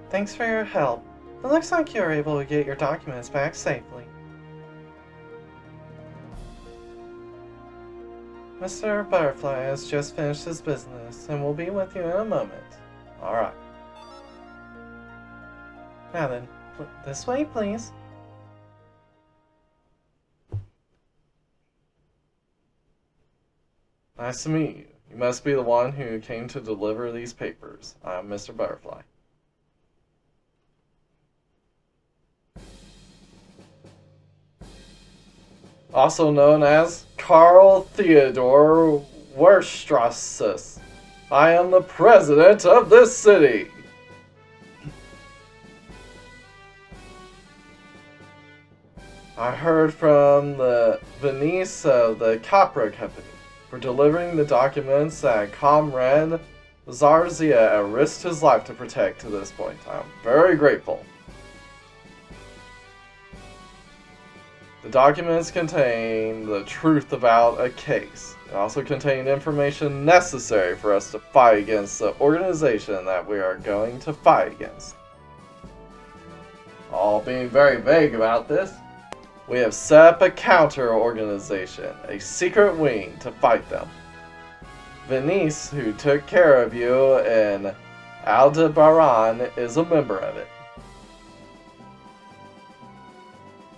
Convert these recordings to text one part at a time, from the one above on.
Thanks for your help. It looks like you were able to get your documents back safely. Mr. Butterfly has just finished his business and will be with you in a moment. Alright. Now then, this way, please. Nice to meet you. You must be the one who came to deliver these papers. I'm Mr. Butterfly. Also known as Carl Theodore Werstrassus. I am the president of this city. I heard from the Venice of the Copra Company for delivering the documents that Comrade Zarzia risked his life to protect to this point. I'm very grateful. The documents contain the truth about a case. They also contain information necessary for us to fight against the organization that we are going to fight against. All being very vague about this, we have set up a counter-organization, a secret wing, to fight them. Venice, who took care of you in Aldebaran, is a member of it.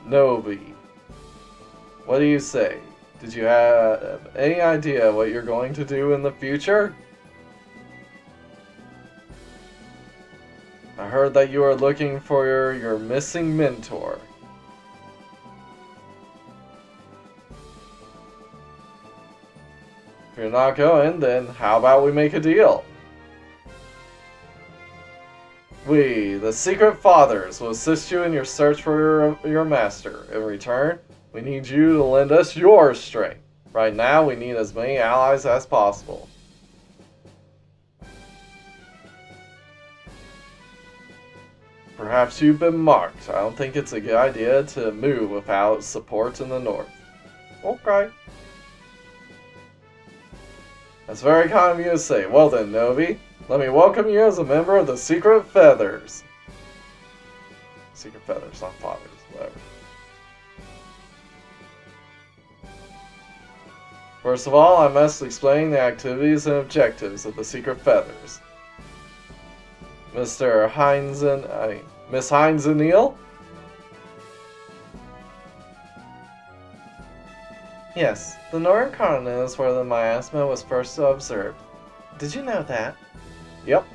Novi. What do you say? Did you have any idea what you're going to do in the future? I heard that you are looking for your missing mentor. If you're not going, then how about we make a deal? We, the Secret Fathers, will assist you in your search for your master. In return, we need you to lend us your strength. Right now, we need as many allies as possible. Perhaps you've been marked. I don't think it's a good idea to move without support in the north. Okay. That's very kind of you to say. Well then, Novi, let me welcome you as a member of the Secret Feathers. Secret Feathers, not Fathers, whatever. First of all, I must explain the activities and objectives of the Secret Feathers. Miss Heinz and Neil? Yes, the northern continent is where the miasma was first observed. Did you know that? Yep.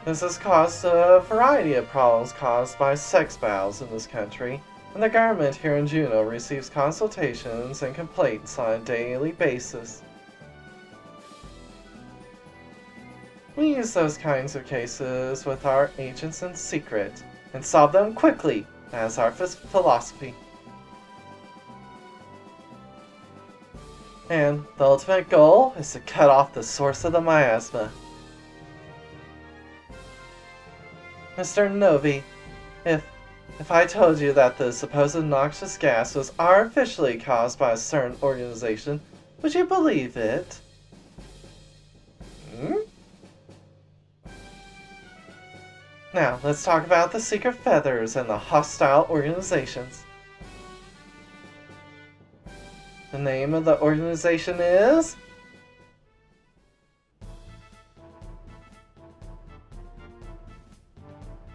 This has caused a variety of problems caused by sex vows in this country, and the government here in Juneau receives consultations and complaints on a daily basis. We use those kinds of cases with our agents in secret, and solve them quickly. As our philosophy. And the ultimate goal is to cut off the source of the miasma. Mr. Novi, if I told you that the supposed noxious gas was artificially caused by a certain organization, would you believe it? Hmm? Now, let's talk about the Secret Feathers and the hostile organizations. The name of the organization is...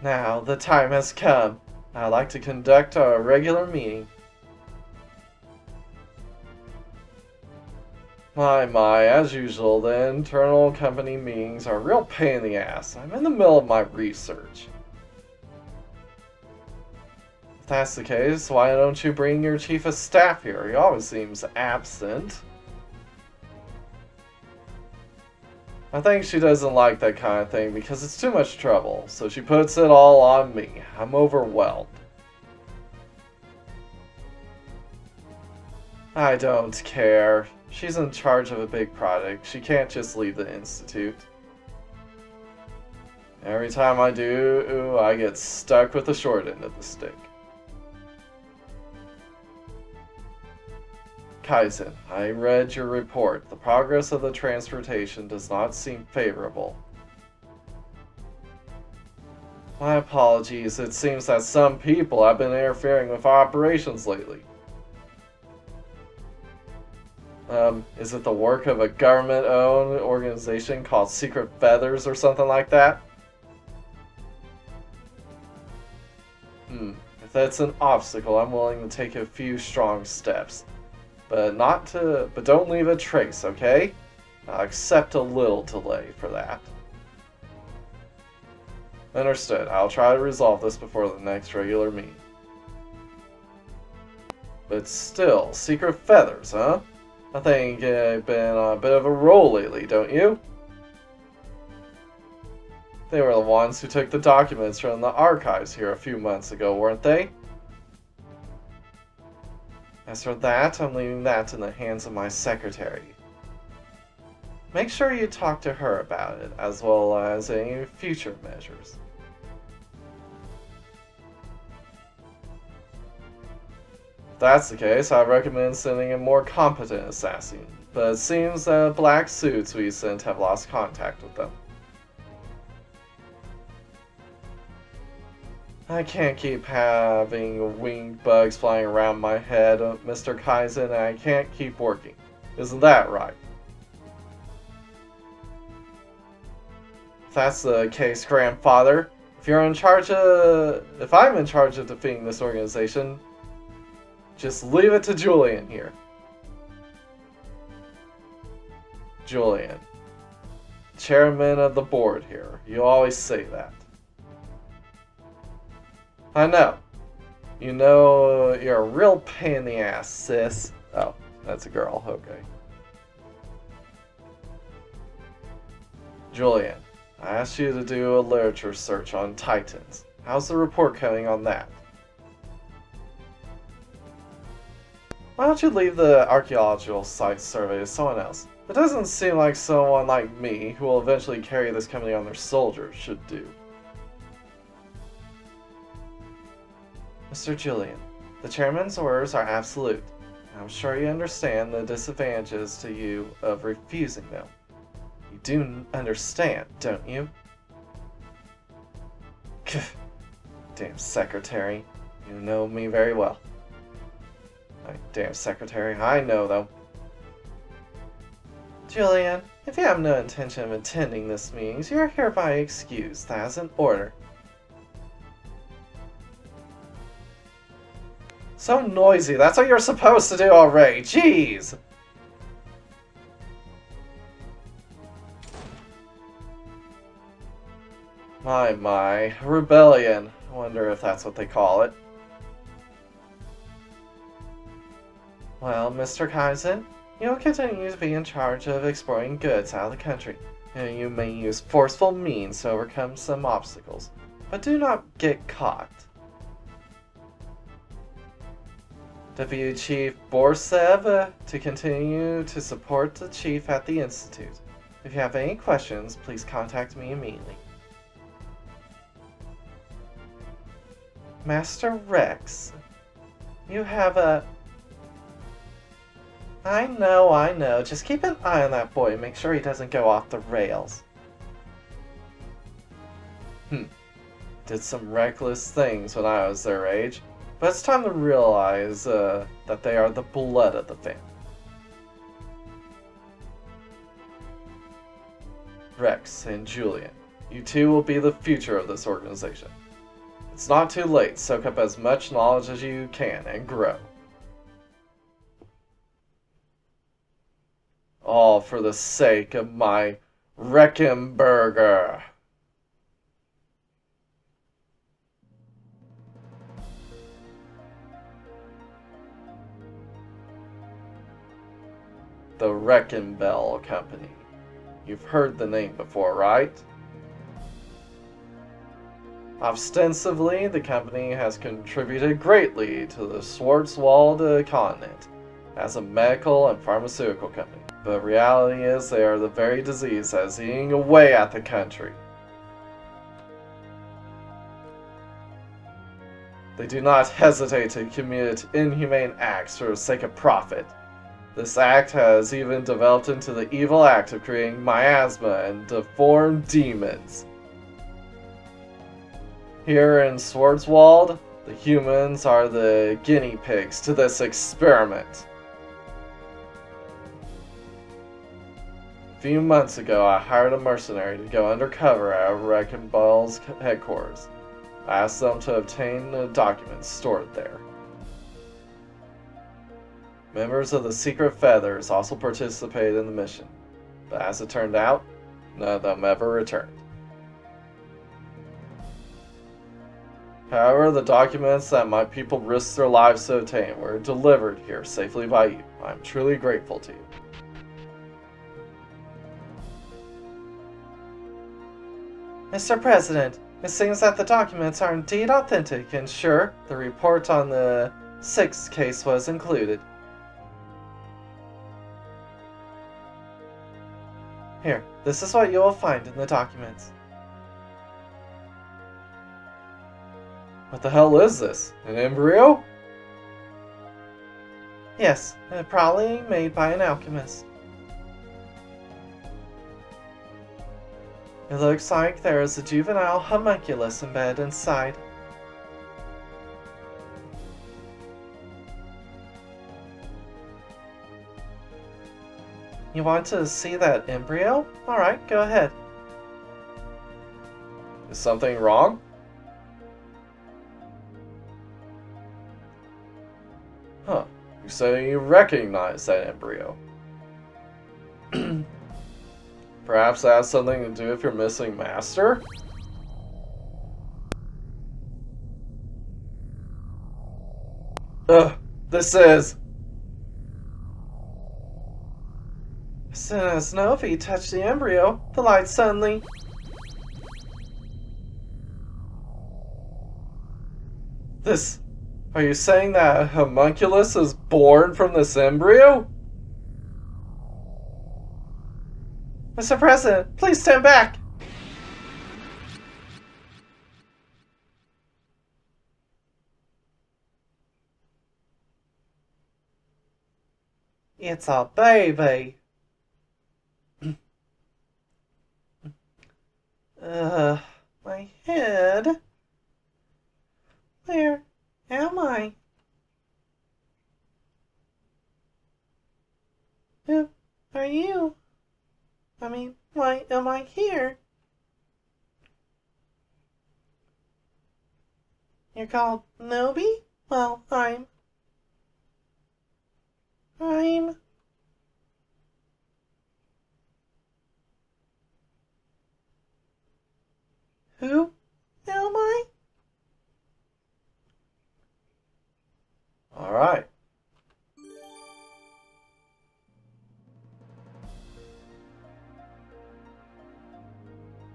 Now, the time has come. I'd like to conduct a regular meeting. My, as usual, the internal company meetings are a real pain in the ass. I'm in the middle of my research. If that's the case, why don't you bring your chief of staff here? He always seems absent. I think she doesn't like that kind of thing because it's too much trouble, so she puts it all on me. I'm overwhelmed. I don't care. She's in charge of a big project. She can't just leave the Institute. Every time I do, I get stuck with the short end of the stick. Kaizen, I read your report. The progress of the transportation does not seem favorable. My apologies. It seems that some people have been interfering with our operations lately. Is it the work of a government-owned organization called Secret Feathers or something like that? If that's an obstacle, I'm willing to take a few strong steps. But don't leave a trace, okay? I'll accept a little delay for that. Understood. I'll try to resolve this before the next regular meeting. But still, Secret Feathers, huh? I think you've been on a bit of a roll lately, don't you? They were the ones who took the documents from the archives here a few months ago, weren't they? As for that, I'm leaving that in the hands of my secretary. Make sure you talk to her about it, as well as any future measures. If that's the case, I recommend sending a more competent assassin, but it seems the black suits we sent have lost contact with them. I can't keep having winged bugs flying around my head, Mr. Kaizen, and I can't keep working. Isn't that right? If that's the case, grandfather, if I'm in charge of defeating this organization, just leave it to Julian here. Julian, chairman of the board here. You always say that. I know. You know you're a real pain in the ass, sis. Oh, that's a girl. Okay. Julian, I asked you to do a literature search on Titans. How's the report coming on that? Why don't you leave the archaeological site survey to someone else? It doesn't seem like someone like me, who will eventually carry this company on their shoulders, should do. Mr. Julian, the chairman's orders are absolute. I'm sure you understand the disadvantages to you of refusing them. You do understand, don't you? Damn secretary. You know me very well. Damn secretary, I know though. Julian, if you have no intention of attending this meeting, you are hereby excused. That is an order. So noisy, that's what you're supposed to do already, jeez! My, rebellion. I wonder if that's what they call it. Well, Mr. Kaizen, you'll continue to be in charge of exporting goods out of the country, and you may use forceful means to overcome some obstacles, but do not get caught. Deputy Chief Borsev to continue to support the Chief at the Institute. If you have any questions, please contact me immediately. Master Rex, you have a... I know. Just keep an eye on that boy and make sure he doesn't go off the rails. Did some reckless things when I was their age. But it's time to realize that they are the blood of the family. Rex and Julian, you two will be the future of this organization. It's not too late. Soak up as much knowledge as you can and grow. All for the sake of my Reckenberger. The Reckenbell Company. You've heard the name before, right? Ostensibly, the company has contributed greatly to the Schwarzwald continent as a medical and pharmaceutical company. But reality is they are the very disease that is eating away at the country. They do not hesitate to commit inhumane acts for the sake of profit. This act has even developed into the evil act of creating miasma and deformed demons. Here in Schwarzwald, the humans are the guinea pigs to this experiment. A few months ago, I hired a mercenary to go undercover at Reckenball's headquarters. I asked them to obtain the documents stored there. Members of the Secret Feathers also participated in the mission, but as it turned out, none of them ever returned. However, the documents that my people risked their lives to obtain were delivered here safely by you. I am truly grateful to you. Mr. President, it seems that the documents are indeed authentic, and sure, the report on the 6th case was included. Here, this is what you will find in the documents. What the hell is this? An embryo? Yes, probably made by an alchemist. It looks like there is a juvenile homunculus embedded inside. You want to see that embryo? Alright, go ahead. Is something wrong? Huh. You say you recognize that embryo. Perhaps that has something to do with your missing master? Ugh, this is... As soon as Novi touched the embryo, the light suddenly... This... Are you saying that a homunculus is born from this embryo? Mr. President, please stand back! It's a baby. My head. Where am I? Who are you? I mean, why am I here? You're called Nobi? Well, I'm... Who am I? Alright.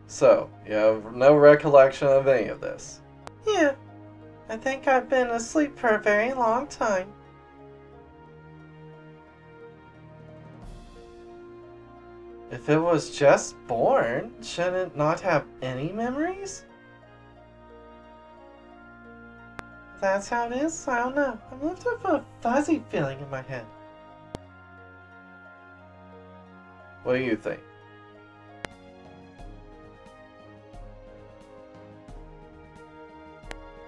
So, you have no recollection of any of this? Yeah. I think I've been asleep for a very long time. If it was just born, shouldn't it not have any memories? If that's how it is, I don't know. I'm left with a fuzzy feeling in my head. What do you think?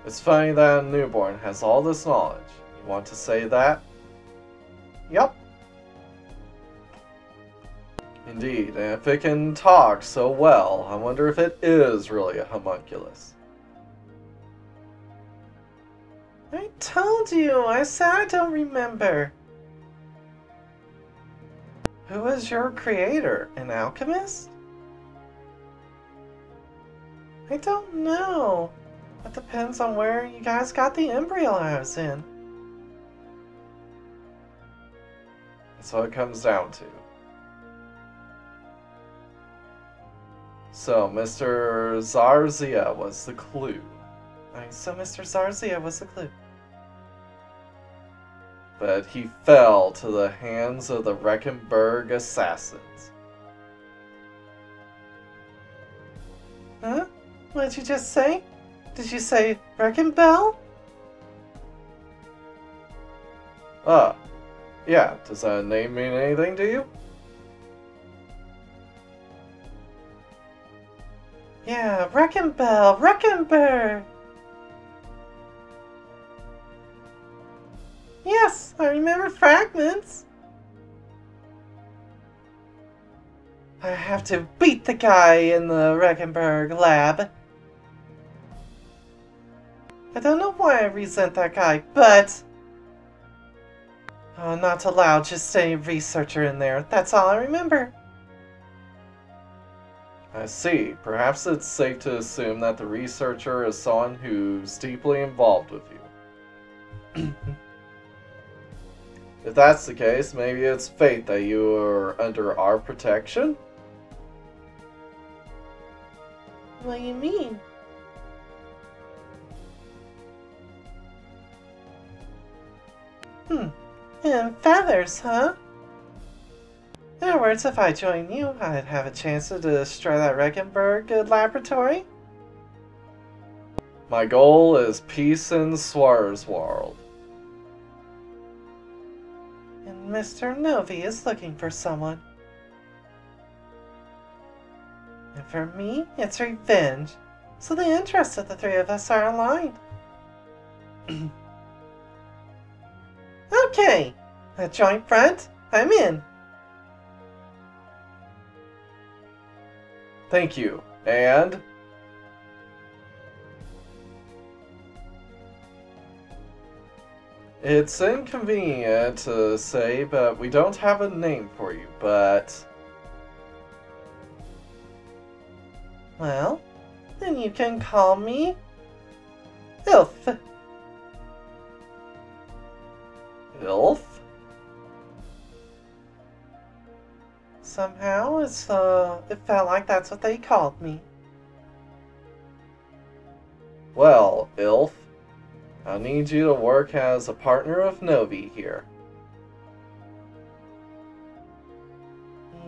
It's funny that a newborn has all this knowledge. You want to say that? Yup. Indeed, and if it can talk so well, I wonder if it is really a homunculus. I told you! I said I don't remember! Who is your creator? An alchemist? I don't know. It depends on where you guys got the embryo I was in. That's what it comes down to. So, Mr. Zarzia was the clue. So Mr. Zarzia was the clue. But he fell to the hands of the Reckenberg assassins. Huh? What did you just say? Did you say Reckenbell? Yeah, does that name mean anything to you? Yeah, Wrecking Bell, Wrecking Bird! Yes, I remember fragments. I have to beat the guy in the Reckenberg lab. I don't know why I resent that guy, but... Oh, not allowed, just a researcher in there. That's all I remember. I see. Perhaps it's safe to assume that the researcher is someone who's deeply involved with you. If that's the case, maybe it's fate that you are under our protection? What do you mean? And feathers, huh? In other words, if I join you, I'd have a chance to destroy that Reckenberg laboratory? My goal is peace in Swarsworld. And Mr. Novi is looking for someone. And for me, it's revenge. So the interests of the three of us are aligned. Okay, a joint front, I'm in. Thank you. And... It's inconvenient to say, but we don't have a name for you, but... Well, then you can call me... Ileaf. Ileaf? Somehow, it felt like that's what they called me. Well, Ileaf, I need you to work as a partner of Novi here.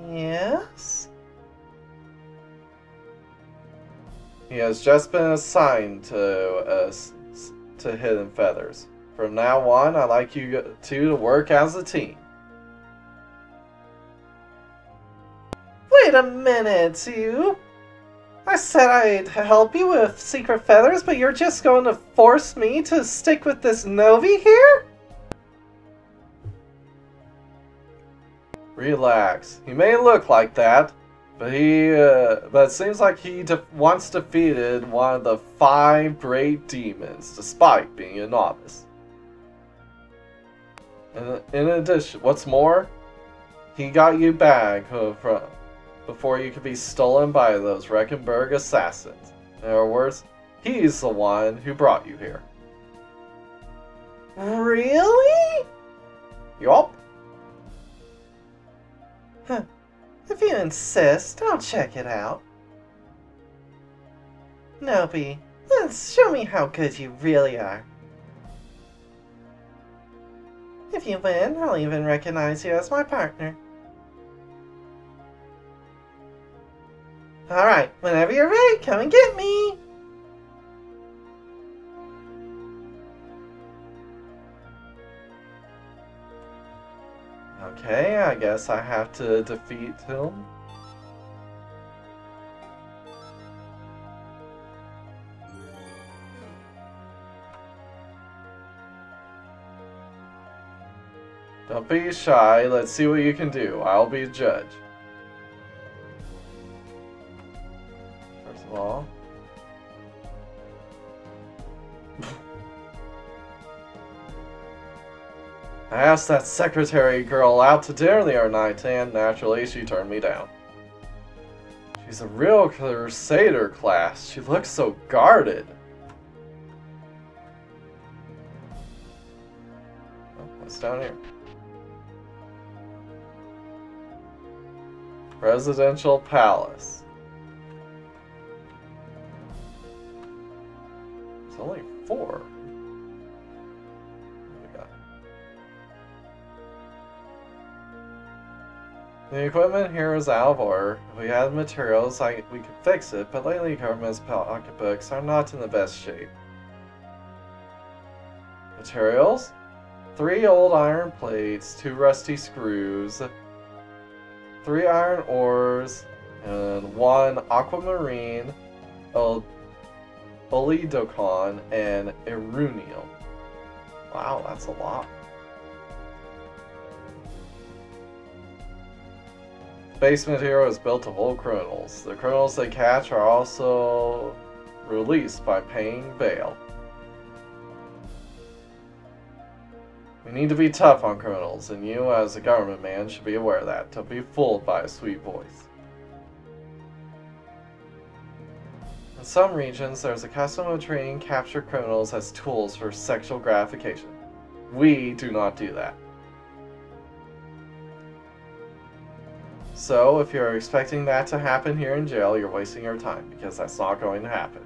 Yes? He has just been assigned to Hidden Feathers. From now on, I'd like you two to work as a team. Wait a minute, you! I said I'd help you with Secret Feathers, but you're just going to force me to stick with this Novi here? Relax. He may look like that, but it seems like he once defeated one of the 5 great demons, despite being a novice. And in addition, what's more, he got you back before you could be stolen by those Reckenberg assassins. In other words, he's the one who brought you here. Really? Yup. Huh. If you insist, I'll check it out. Nobi, let's show me how good you really are. If you win, I'll even recognize you as my partner. Alright, whenever you're ready, come and get me! Okay, I guess I have to defeat him. Don't be shy, let's see what you can do. I'll be the judge. First of all... I asked that secretary girl out to dinner the other night, and naturally she turned me down. She's a real crusader class. She looks so guarded. Oh, what's down here? Residential Palace. It's only 4. The equipment here is out of order. If we had materials, we could fix it, but lately government's pocketbooks are not in the best shape. Materials? 3 old iron plates, 2 rusty screws, 3 iron ores, and 1 aquamarine, olidocon, and irunium. Wow, that's a lot. Basement Hero is built of old criminals. The criminals they catch are also released by paying bail. We need to be tough on criminals, and you, as a government man, should be aware of that. Don't be fooled by a sweet voice. In some regions, there's a custom of treating captured criminals as tools for sexual gratification. We do not do that. So, if you're expecting that to happen here in jail, you're wasting your time, because that's not going to happen.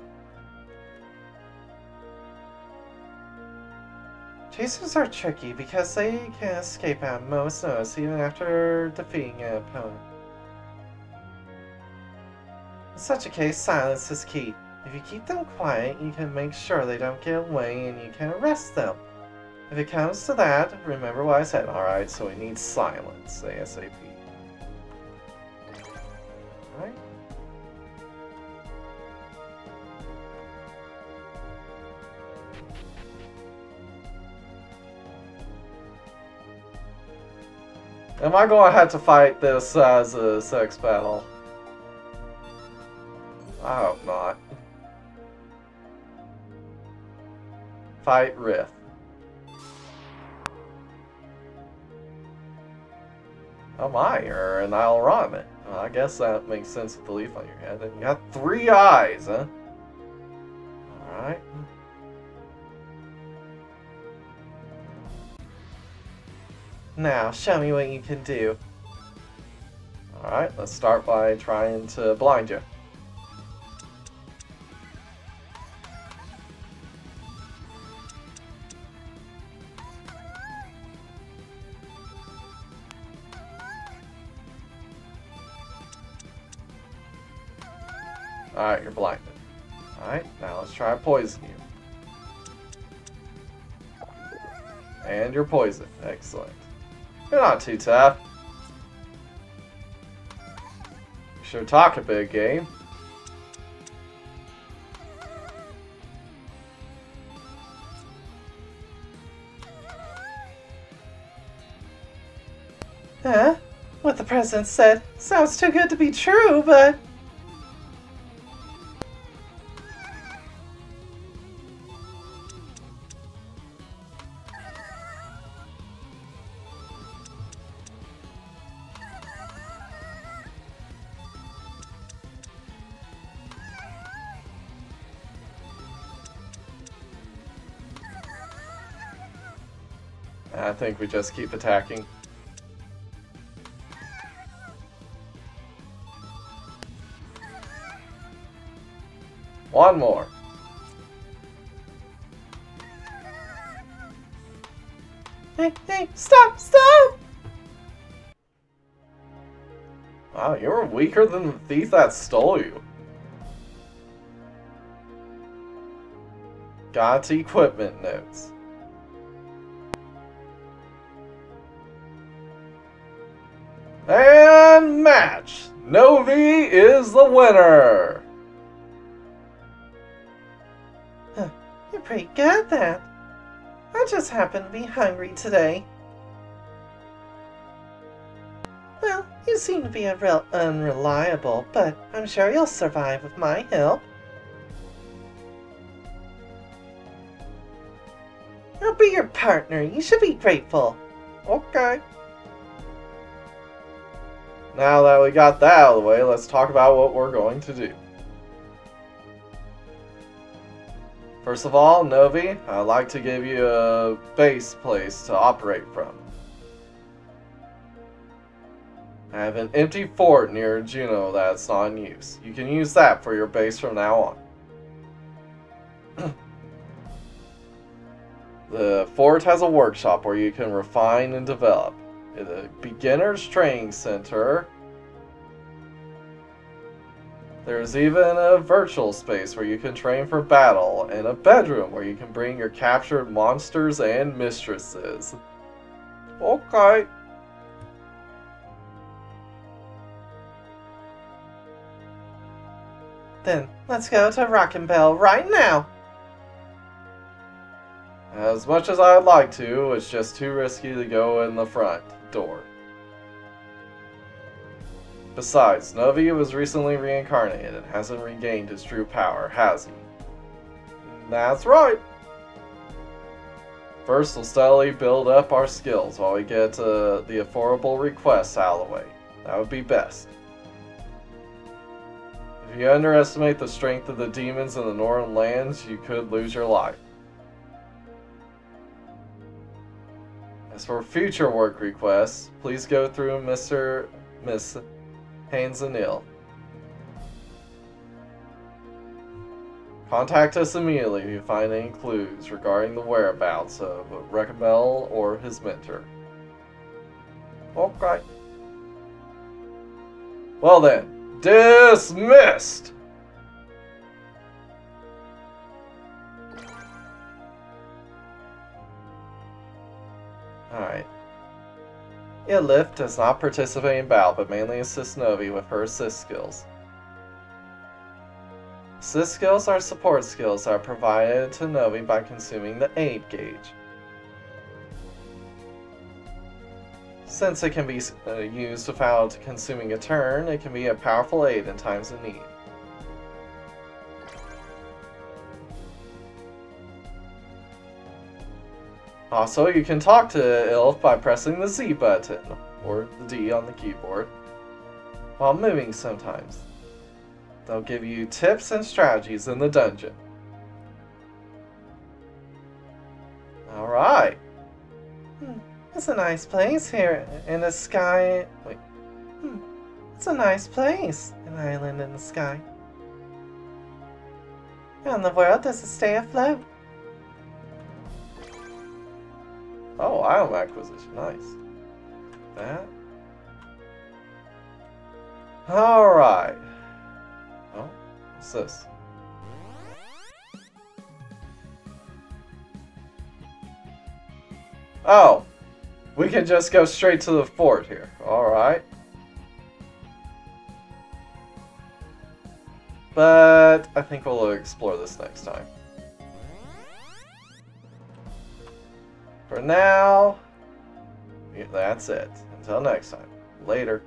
Chasers are tricky because they can escape at most notice even after defeating an opponent. In such a case, silence is key. If you keep them quiet, you can make sure they don't get away and you can arrest them. If it comes to that, remember what I said, alright? So we need silence, ASAP. Alright. Am I going to have to fight this as a sex battle? I hope not. Fight Riff. Oh my, you're an Alramen. Well, I guess that makes sense with the leaf on your head. And you got 3 eyes, huh? Alright. Now, show me what you can do. Alright, let's start by trying to blind you. Alright, you're blinded. Alright, now let's try to poison you. And you're poisoned. Excellent. You're not too tough. You sure talk a big game. Huh? What the president said sounds too good to be true, but... I think we just keep attacking. One more. Hey, stop! Wow, you were weaker than the thief that stole you. Got equipment notes. And match! Novi is the winner! Huh, you're pretty good at that. I just happen to be hungry today. Well, you seem to be a real unreliable, but I'm sure you'll survive with my help. I'll be your partner. You should be grateful. Okay. Now that we got that out of the way, let's talk about what we're going to do. First of all, Novi, I'd like to give you a base place to operate from. I have an empty fort near Juno that's not in use. You can use that for your base from now on. The fort has a workshop where you can refine and develop. The beginner's training center There's even a virtual space where you can train for battle, and a bedroom where you can bring your captured monsters and mistresses. Okay. Then, let's go to Rockin' Bell right now! As much as I'd like to, it's just too risky to go in the front door. Besides, Novi was recently reincarnated and hasn't regained his true power, has he? That's right! First, we'll steadily build up our skills while we get the affordable requests out of the way. That would be best. If you underestimate the strength of the demons in the northern lands, you could lose your life. As for future work requests, please go through Miss Hansanil. Contact us immediately if you find any clues regarding the whereabouts of Rekabel or his mentor. Okay. Well then, dismissed! Alright. Ileaf does not participate in battle, but mainly assists Novi with her assist skills. Assist skills are support skills that are provided to Novi by consuming the aid gauge. Since it can be used without consuming a turn, it can be a powerful aid in times of need. Also, you can talk to Ileaf by pressing the Z button, or the D on the keyboard, while moving sometimes. They'll give you tips and strategies in the dungeon. Alright. It's a nice place here in the sky. Wait. It's a nice place. An island in the sky. How in the world does it stay afloat? Oh, item acquisition. Nice. That. Alright. Oh, what's this? Oh! We can just go straight to the fort here. Alright. But I think we'll explore this next time. For now, that's it. Until next time. Later.